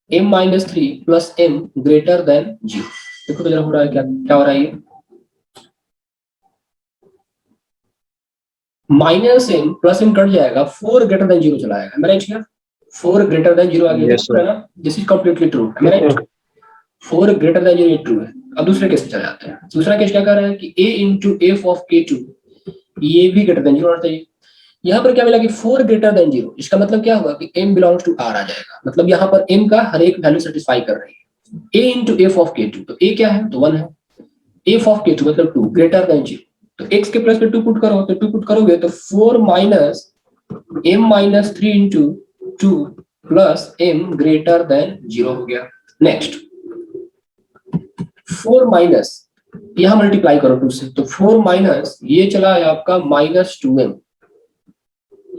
A: m-3 plus m greater than 0। देखो तो जरा हो रहा है क्या हो रहा है, ये -m प्लस m कट जाएगा, 4 ग्रेटर देन 0 चला आएगा, राइट हियर 4 ग्रेटर देन 0 आ गया है ना, this is completely true, right, 4 greater than 0 ये ट्रू है। अब दूसरे केस में चले जाते हैं। दूसरा केस क्या कर रहा है कि a into f of K2 ये भी ग्रेटर देन 0 होना चाहिए। यहाँ पर क्या मिला कि 4 ग्रेटर देन 0, इसका मतलब क्या होगा कि m बिलोंग्स टू r आ जाएगा, मतलब यहाँ पर m का हर एक वैल्यू सेटिस्फाई कर रही है। a into f of K2, तो a क्या है, तो 1 है, f of K2 मतलब 2 ग्रेटर देन 0, तो x के प्लेस पे 2 पुट करो, तो 2 पुट करोगे तो 4 minus m-3 into 2 plus m greater than 0 हो गया। नेक्स्ट 4 माइनस यहाँ मल्टीप्लाई करो 2 से, तो 4 माइनस ये चला है आपका -2m,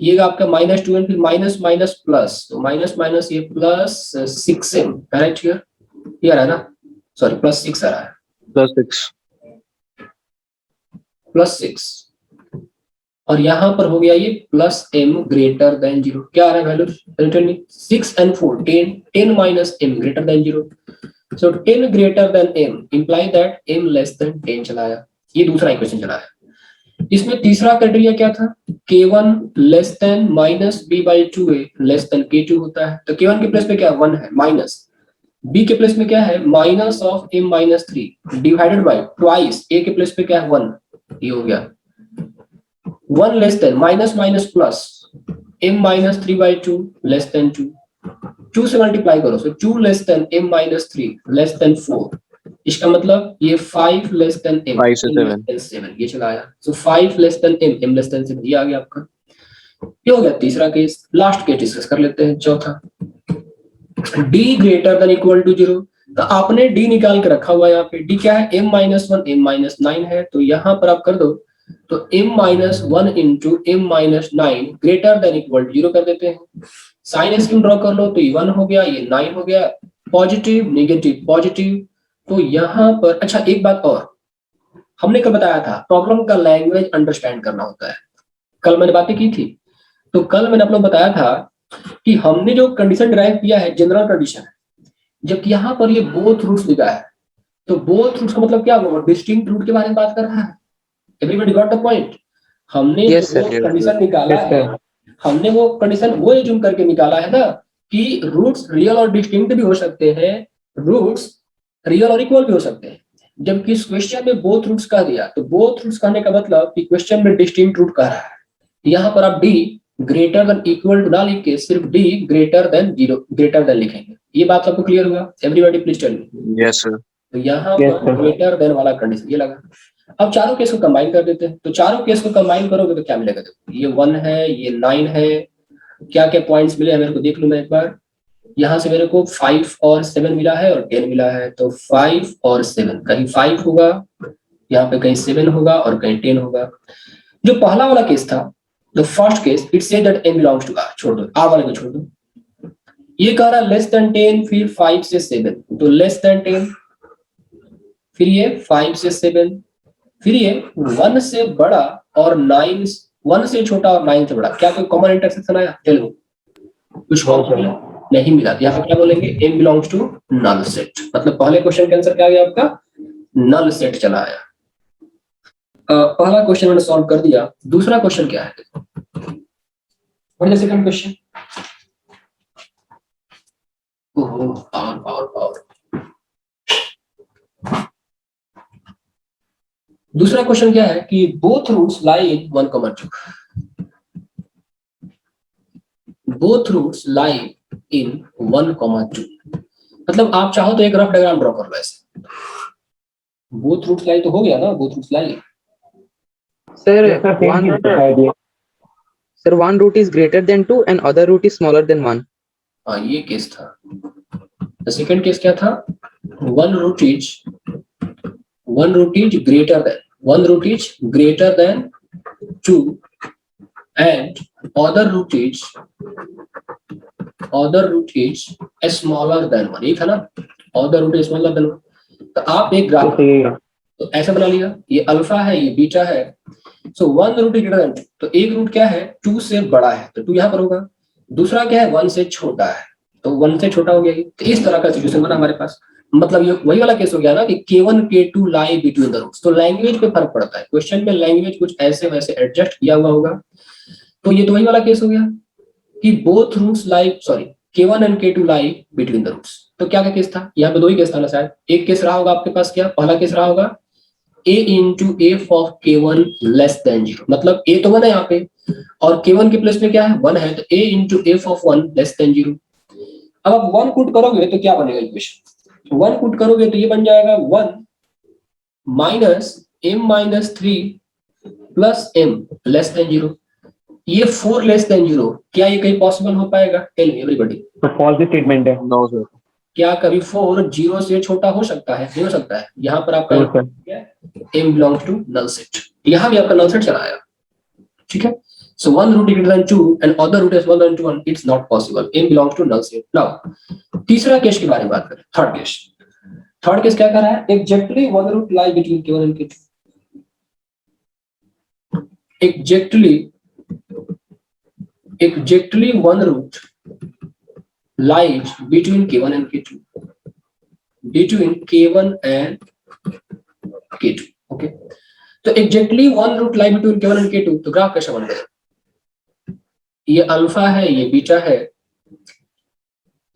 A: ये आपका -2m, फिर माइनस माइनस प्लस, तो माइनस माइनस ये प्लस 6m, राइट हियर, ये आ रहा है ना, सॉरी प्लस 6 आ रहा है, प्लस 6, और यहाँ पर हो गया ये प्लस m ग्रेटर देन 0, क्या आ रहा है value, return 6 and 4 10 minus m greater than 0, so 10 greater than m imply that m less than 10 चलाया। ये दूसरा इक्वेशन चला है। इसमें तीसरा क्राइटेरिया क्या था, K1 less then -b/2a less than K2 होता है, तो K1 के प्लेस पे क्या 1 है, माइनस b के प्लेस में क्या है minus of m-3 divided by twice a के प्लेस पे क्या है 1, ये हो गया 1 less than minus minus plus m-3/2 less than 2, 2 से मल्टीप्लाई करो, सो 2 less than m-3 less than 4, इसका मतलब ये 5 लेस देन m
F: 5 से
A: 7 ये चला आया, सो 5 less than m less than 7 ये आ गया आपका। ये हो गया तीसरा केस। लास्ट केस डिस्कस कर लेते हैं, चौथा, d greater than equal to 0, तो आपने d निकाल के रखा हुआ है, यहाँ पे d क्या है m-1 m-9 है, तो यहाँ पर आप कर दो, तो m-1 into m-9 greater than equal to 0 कर देते हैं, साइन स्कीम ड्रॉ कर लो, तो ये 1 हो गया, ये 9 हो गया, पॉजिटिव नेगेटिव पॉजिटिव। तो यहाँ पर अच्छा एक बात और, हमने कल बताया था प्रॉब्लम का लैंग्वेज अंडरस्टैंड करना होता है, कल मैंने बातें की थी, तो कल मैंने आप लोग बताया था कि हमने जो कंडीशन डिराइव किया है जनरल कंडीशन है, जबकि यहाँ पर ये बोथ रूट्स लिखा है, तो बोथ रूट्स का मतलब क्या होगा, डिस्टिंक्ट रूट के बारे में बात कर रहा है। Everybody got the point. हमने जो कंडीशन निकाला है, हमने वो कंडीशन वो एज्यूम करके निकाला है ना कि रूट्स रियल और डिस्टिंक्ट भी हो सकते हैं, रूट्स रियल और इक्वल भी हो सकते हैं, जबकि इस क्वेश्चन में बोथ रूट्स कह दिया, तो बोथ रूट्स कहने का मतलब कि क्वेश्चन में डिस्टिंक्ट रूट कह रहा है। यहाँ पर आप D greater than equal to ना लिख के सिर्फ D greater than zero greater than लिखेंगे। ये बात आपको क्लियर हुआ? Everybody please tell me.
F: Yes, sir.
A: तो यहाँ
C: Yes,
A: पर
C: sir.
A: ग्रेटर देन वाला कंडीशन ये लगा। अब चारों केस को कंबाइन कर देते हैं, तो चारों केस को कंबाइन करोगे तो क्या मिलेगा? देखो ये 1 है, ये 9 है, क्या क्या पॉइंट्स मिले हैं मेरे को देख लूं मैं एक बार। यहाँ से मेरे को 5 और 7 मिला है और 10 मिला है, तो 5 और 7, कहीं 5 होगा, यहाँ पे कहीं 7 होगा और कहीं 10 होगा। जो पहला वाला केस था, the first case, it say that m belongs to r, छोड़ दो, r वाले को छोड़ दो। ये कह रहा लेस देन 10, फिर 5 से 7, तो लेस देन 10, फिर ये 5 से 7, फिर ये 1 से बड़ा और 9, 1 से छोटा और 9 से बड़ा। क्या कोई कॉमन इंटरसेक्शन आया? चलो कुछ कॉमन नहीं मिला, तो यहाँ पे क्या बोलेंगे? m belongs to null set. मतलब पहले क्वेश्चन के आंसर क्या आ गया आपका? नल सेट चला आया। पहला क्वेश्चन मैंने सॉल्व कर दिया। दूसरा क्वेश्चन क्या है? What is the second question? ओहो, पावर पावर पावर। दूसरा क्वेश्चन क्या है कि both roots lie in 1,2। Both roots lie in 1,2। मतलब आप चाहो तो एक रफ डायग्राम ड्रॉ कर लो ऐसे। बोथ रूट्स लाई तो हो गया ना, both roots lie.
B: Sir
C: Yes, sir. Same is the idea.
B: Sir one root is greater than 2 and other root is smaller than 1.
A: हाँ ये केस था। द सेकंड केस क्या था? One root is greater than 2 and other root is smaller than 1। ये था ना, other root is smaller than 1। तो आप एक ग्राफ तो ऐसा बना लिया, ये अल्फा है, ये बीटा है। So one root is greater than 2, तो एक रूट क्या है? 2 से बड़ा है, तो 2 यहाँ पर होगा। दूसरा क्या है? 1 से छोटा है, तो 1 से छोटा हो गया। तो इस तरह का सिचुएशन बना हमारे पास। मतलब ये वही वाला केस हो गया ना कि K1 K2 lie between the roots. तो लैंग्वेज पे फर्क पड़ता है, क्वेश्चन में लैंग्वेज कुछ ऐसे वैसे एडजस्ट किया हुआ होगा। तो ये तो वही वाला केस हो गया कि both roots lie, sorry, K1 and K2 lie between the roots. तो क्या क्या केस था? यहाँ पे 2 ही केस था ना शायद। एक केस रहा होगा आपके पास, क्या पहला केस रहा होगा? a into f of K1 less than 0। मतलब a तो 1 है यहाँ पे और K1 के प्लेस में क्या है? 1 है, तो a into f of 1 less than 0। अब आप 1 पुट करोगे तो क्या बनेगा इक्वेशन? 1 पुट करोगे तो ये बन जाएगा 1 minus m minus 3 plus m less than 0। ये 4 less than 0, क्या ये कहीं पॉसिबल हो पाएगा? Tell me everybody.
C: तो false statement है।
F: No, sir.
A: क्या कभी 4 0 से छोटा हो सकता है? नहीं हो सकता है। यहाँ पर आपका
C: No, sir.
A: m belongs to null set। यहाँ भी आपका null set चला आया, ठीक है। So one root is greater than 2 and other root is smaller than 2, it's not possible। m belongs to null set। Now तीसरा केस के बारे में बात करें, थर्ड केस। थर्ड केस क्या कर रहा है? Exactly one root lie between K1 and K2। Exactly one root lies between K1 and K2। Between K1 and K2, okay। तो exactly one root lie between K1 and K2, तो graph कैसा बन गया? ये अल्फा है, ये beta है,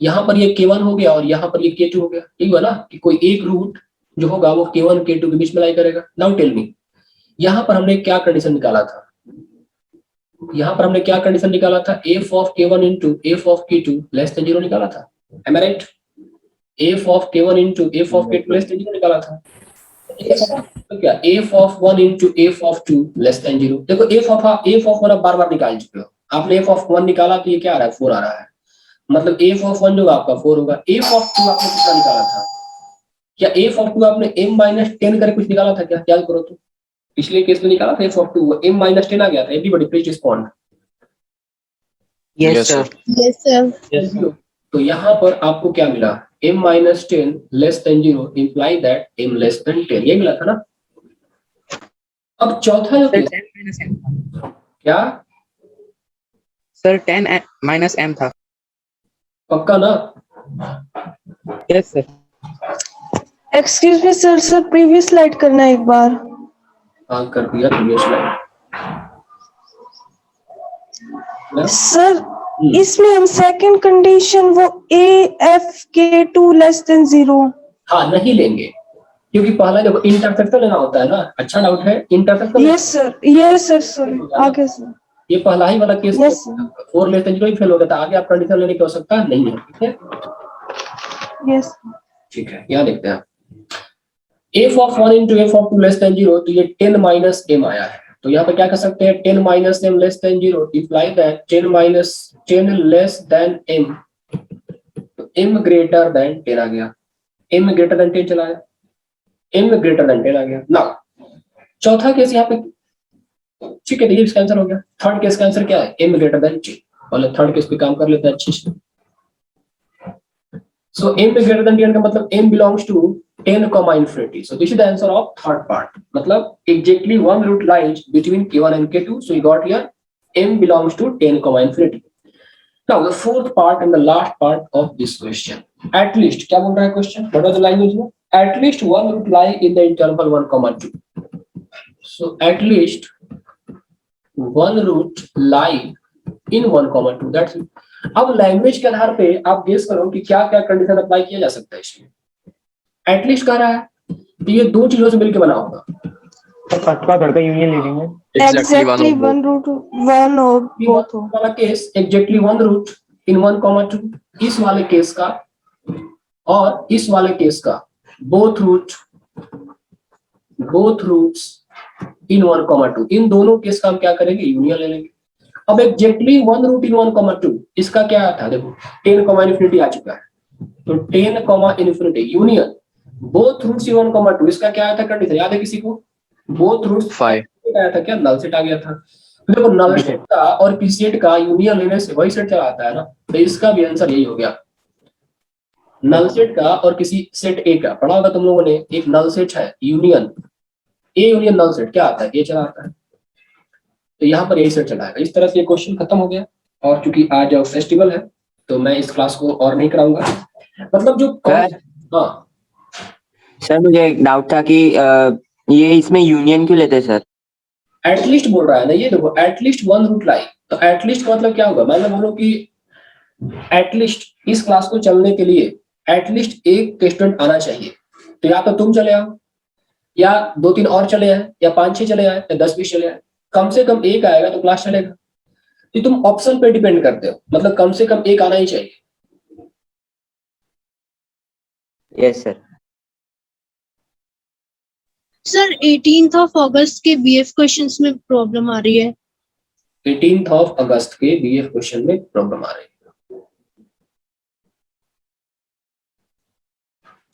A: यहाँ पर ये K1 हो गया और यहाँ पर ये K2 हो गया। ठीक हुआ ना कि कोई एक रूट जो होगा वो K1 K2 के बीच में लाई करेगा। नाउ टेल मी, यहाँ पर हमने क्या कंडीशन निकाला था? यहाँ पर हमने क्या कंडीशन निकाला था? f of K1 into f of K2 less than 0 निकाला था। Am I right? f of K1 into f of K2 less than 0 निकाला था। तो क्या f of 1 into f of 2 less than 0। देखो f of 1 आप बार बार निकाल चुके हो। आपने f of 1 निकाला तो ये क्या आ रहा है? 4 आ रहा है। मतलब f of 1 जो आपका 4 होगा। f of 2 आपने कितना निकाला था? क्या f of 2 आपने m-10 करके कुछ निकाला था क्या? याद करो तो। पिछले केस में निकाला था f of 2, m-10 आ गया था। Everybody please respond.
B: Yes,
F: Yes,
B: sir.
F: sir.
E: Yes, sir.
A: तो यहाँ पर आपको क्या मिला? m-10 less than 0 imply that m less than 10। ये मिला था ना। अब चौथा जो
B: Sir,
A: केस
B: 10 minus m था।
A: क्या?
B: Sir, 10 minus m था।
A: पक्का ना?
B: Yes, sir.
E: Excuse me, sir. Sir, previous slide करना एक बार।
A: हाँ कर दिया प्रीवियस स्लाइड।
E: सर इसमें हम सेकंड कंडीशन वो a f K2 less than 0।
A: हाँ नहीं लेंगे, क्योंकि पहला देखो इंटरसेक्शन लेना होता है ना, अच्छा डाउट है इंटरसेक्शन।
E: yes sir आगे सर
A: ये पहला ही वाला case
E: yes sir
A: 4 less than 0 ही फेल हो गया था, आगे आप कंडीशन लेने की आवश्यकता नहीं है, ठीक है।
E: yes
A: ठीक है, यहाँ देखते हैं f of 1 into f of 2 less than 0, तो ये 10 माइनस m आया है, तो यहाँ पे क्या कर सकते हैं 10 minus m less than 0 imply that 10 minus 10 less than m, तो m ग्रेटर देन 10 आ गया, m ग्रेटर देन 10 चला गया, m ग्रेटर देन 10 आ गया ना। चौथा केस यहाँ पे, ठीक है, तो ये इसका आंसर हो गया। थर्ड केस का आंसर क्या है, m ग्रेटर देन 10, पहले थर्ड केस पे काम कर लेते हैं अच्छे से। So m greater than 10 का मतलब m belongs to 10, infinity. So this is the answer of third part. मतलब exactly one root lies between k1 and k2. So you got here m belongs to 10, infinity. Now the fourth part and the last part of this question. At least क्या बोल रहा है question? What are the language में? At least one root lie in the interval 1, 2. So at least one root lie in 1, 2. That's it. अब language के आधार पे आप guess करो कि क्या क्या कंडीशन अप्लाई किया जा सकता है इसमें। एटलीस्ट कह रहा है तो ये दो चीजों से मिलकर बना होगा।
C: फर्स्ट का थर्ड का यूनियन ले लेंगे।
E: exactly one root one हो both हो
A: वाला केस एग्जैक्टली वन रूट इन 1, 2, इस वाले केस का और इस वाले केस का बोथ रूट्स इन 1, 2, इन दोनों केस का हम क्या करेंगे, यूनियन ले लेंगे। अब एग्जैक्टली वन रूट इन 1, 2 इसका क्या था, देखो 10, इन्फिनिटी आ चुका है, तो 10, infinity union both roots in 1, 2 इसका क्या आया था कंडीशन, याद है किसी को, बोथ रूट्स
F: 5
A: आया था क्या, नल सेट आ गया था। तो देखो नल सेट का और किसी सेट का यूनियन लेने से वही सेट चला आता है ना, तो इसका भी आंसर यही हो गया। नल सेट का और किसी सेट ए का पढ़ा होगा तुम लोगों ने, एक नल सेट है union A union null set क्या आता है, ये चला आता है, तो यहाँ पर यही सेट चलाएगा। इस तरह से ये क्वेश्चन खत्म हो गया। और चूंकि आज फेस्टिवल है तो मैं इस क्लास को और नहीं कराऊंगा, मतलब जो हाँ
D: सर मुझे एक डाउट था कि ये इसमें यूनियन क्यों लेते हैं सर?
A: एटलीस्ट बोल रहा है ना, ये देखो एटलीस्ट वन रूट लाई, तो एटलीस्ट का मतलब क्या होगा, मतलब बोलो कि एटलीस्ट इस क्लास को चलने के लिए एटलीस्ट एक स्टूडेंट आना चाहिए, तो या तो तुम चले आओ या 2-3 और चले आए या 5-6 चले आए या 10-20 चले आए, कम से कम एक आएगा तो क्लास चलेगा। तो तुम ऑप्शन पे डिपेंड करते हो, मतलब कम से कम एक आना ही चाहिए।
D: Yes sir.
G: सर 18th अगस्त के बीएफ क्वेश्चंस में प्रॉब्लम आ रही है।
A: 18 अगस्त के बीएफ क्वेश्चन में प्रॉब्लम आ रही है,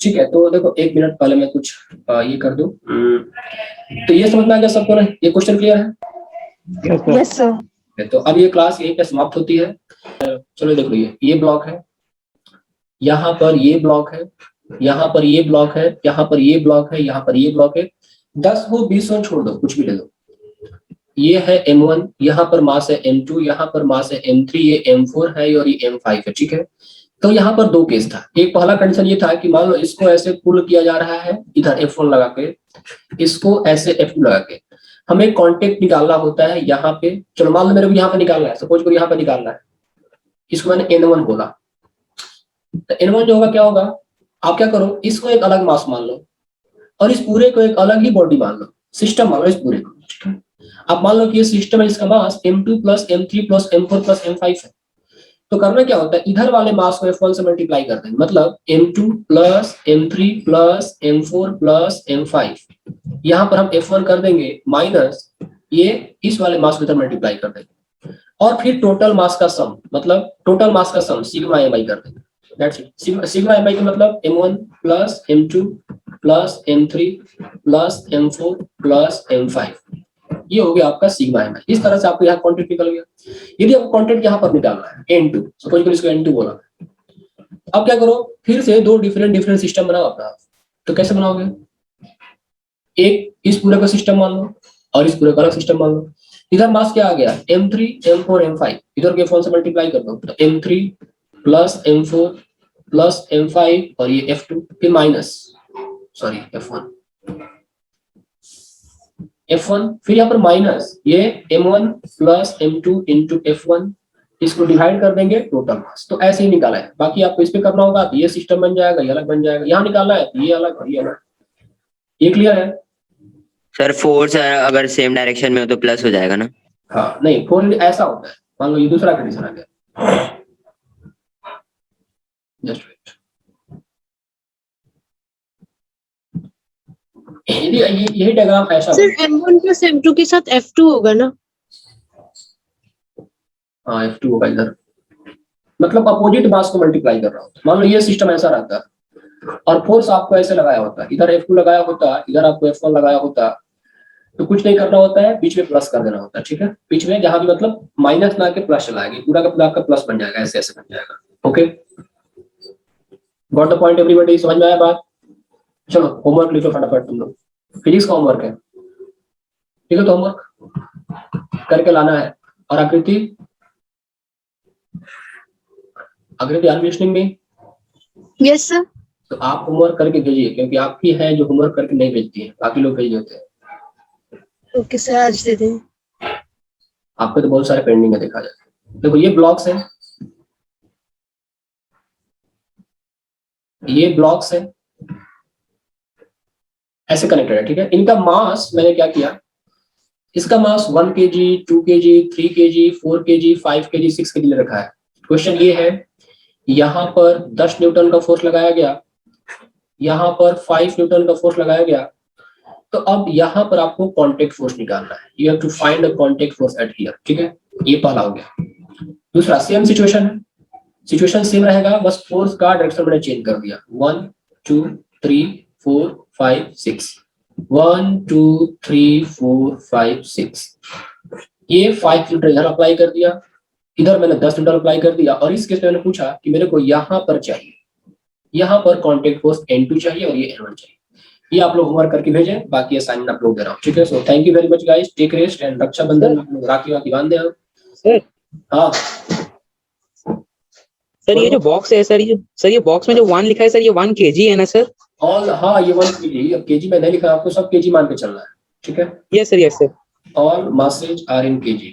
A: ठीक है। तो देखो 1 मिनट पहले मैं कुछ ये कर दूं, तो ये समझ में आ गया सबको ना, ये क्वेश्चन क्लियर है?
E: yes sir
A: तो अब ये क्लास यहीं पे समाप्त होती है। चलो देखो ये ब्लॉक है, यहाँ पर ये ब्लॉक है, यहाँ पर ये ब्लॉक है, यहाँ पर ये ब्लॉक है, यहाँ पर ये ब्लॉक है, 10 हो 20 हो छोड़ दो, कुछ भी ले लो। ये है M1, यहाँ पर मास है M2, यहाँ पर मास है M3, ये M4 है और ये M5 है, ठीक है। तो यहाँ पर दो केस था, एक पहला कंडीशन ये था कि मान लो इसको ऐसे पुल किया जा रहा है इधर F1 लगा के, इसको ऐसे F2 लगा के, हमें कांटेक्ट निकालना होता है यहाँ पे। चलो मान लो मेरे को यहाँ पे निकालना है, सपोज करो यहाँ पे निकालना है, इसको मैंने N1 बोला, तो N1 जो होगा क्या होगा, आप क्या करो, इसको एक अलग मास मान लो और इस पूरे को एक अलग ही बॉडी मान लो, सिस्टम मान लो इस पूरे को, ठीक है। आप मान लो कि ये सिस्टम है, इसका मास M2 plus M3 plus M4 plus M5 है, तो करना क्या होता है, इधर वाले मास को F1 से मल्टीप्लाई कर देंगे, मतलब M2 plus M3 plus M4 plus M5, यहाँ पर हम F1 कर देंगे माइनस ये इस वाले मास को इधर मल्टीप्लाई कर देंगे, और फिर टोटल मास का सम, मतलब टोटल मास का सम सिग्मा mi कर देंगे। That's it. सिग्मा mi का मतलब M1 plus M2 plus M3 plus M4 plus M5, ये हो गया आपका सिग्मा mi। इस तरह से आपको यहाँ क्वांटिटी निकल गया। यदि आपको क्वांटिटी यहाँ पर निकालना है N2, सपोज करो इसको N2 बोला, अब क्या करो, फिर से दो डिफरेंट सिस्टम बनाओ अपना। तो कैसे बनाओगे, एक इस पूरे का सिस्टम मान लो और इस पूरे का अलग सिस्टम मान लो। इधर मास क्या आ गया M3 M4 M5, इधर के F1 से मल्टीप्लाई कर दो, तो M3 plus M4 plus M5 और ये F2, फिर माइनस सॉरी F1, फिर यहाँ पर माइनस ये M1 plus M2 into F1, इसको डिवाइड कर देंगे टोटल मास। तो ऐसे ही निकाला है, बाकी आपको इस पे करना होगा, तो ये सिस्टम बन जाएगा, ये अलग बन जाएगा, यहाँ निकालना है ये अलग और ये अलग। ये क्लियर है?
D: सर फोर्स अगर सेम डायरेक्शन में हो तो प्लस हो जाएगा ना?
A: हाँ नहीं, फोर ऐसा होता है, मान लो ये दूसरा कंडीशन आ गया, जस्ट वेट, यही डायग्राम ऐसा
G: सर M1 प्लस M2 के साथ F2 होगा ना?
A: हाँ F2 होगा इधर, मतलब अपोजिट मास को मल्टीप्लाई कर रहा हूँ। मान लो ये सिस्टम ऐसा रहता और फोर्स आपको ऐसे लगाया होता, इधर F2 लगाया होता, इधर आपको F1 लगाया होता, तो कुछ नहीं करना होता है, बीच में प्लस कर देना होता है, ठीक है? बीच में जहां भी मतलब माइनस ना के प्लस चला आएगी, पूरा का पूरा आपका प्लस बन जाएगा, ऐसे ऐसे बन जाएगा। Okay, got the point everybody? समझ में आया बात? चलो होमवर्क लिखो फटाफट तुम लोग, फिजिक्स का होमवर्क है, ठीक है? तो होमवर्क करके लाना है। और आकृति, आकृति आर लिस्निंग में?
G: Yes sir.
A: तो आप होमवर्क करके भेजिए, क्योंकि आप ही हैं जो होमवर्क करके नहीं भेजती है, बाकी लोग भेज देते हैं।
G: ओके सर, आज दे दें।
A: आपके तो बहुत सारे पेंडिंग है, देखा जाए। देखो ये ब्लॉक्स है, ये ब्लॉक्स है, ऐसे कनेक्टेड है, ठीक है? इनका मास मैंने क्या किया, इसका मास 1 kg, 2 kg, 3 kg, 4 kg, 5 kg, 6 kg ले रखा है। क्वेश्चन ये है, यहाँ पर 10 न्यूटन का फोर्स लगाया गया, यहाँ पर 5 न्यूटन का फोर्स लगाया गया, तो अब यहाँ पर आपको कांटेक्ट फोर्स निकालना है। You have to find the contact force at here, ठीक है? ये पहला हो गया। दूसरा सेम सिचुएशन है, सिचुएशन सेम रहेगा, बस फोर्स का डायरेक्शन मैंने चेंज कर दिया। 1 2 3 4 5 6, 1 2 3 4 5 6, ये 5 न्यूटन इधर अप्लाई कर दिया, इधर मैंने 10 न्यूटन अप्लाई कर दिया। और इस केस में मैंने पूछा कि मेरे को यहाँ पर चाहिए, यहाँ पर कांटेक्ट फोर्स N2 चाहिए और ये N1 चाहिए। ये आप लोग होमवर्क करके भेजें, बाकी असाइनमेंट आप लोग दे रहा हूँ, ठीक है? So thank you very much guys, take rest and Rakshabandhan rakhi वाखी बांध दे आप।
B: सर
A: हाँ
B: सर ये जो बॉक्स है सर, ये बॉक्स में जो 1 लिखा है सर, ये 1 kg है ना सर?
A: ऑल, हाँ ये 1 kg, अब kg में नहीं लिखा, आपको सब kg मान के चलना है, ठीक है?
B: Yes sir, yes sir.
A: All masses are in kg।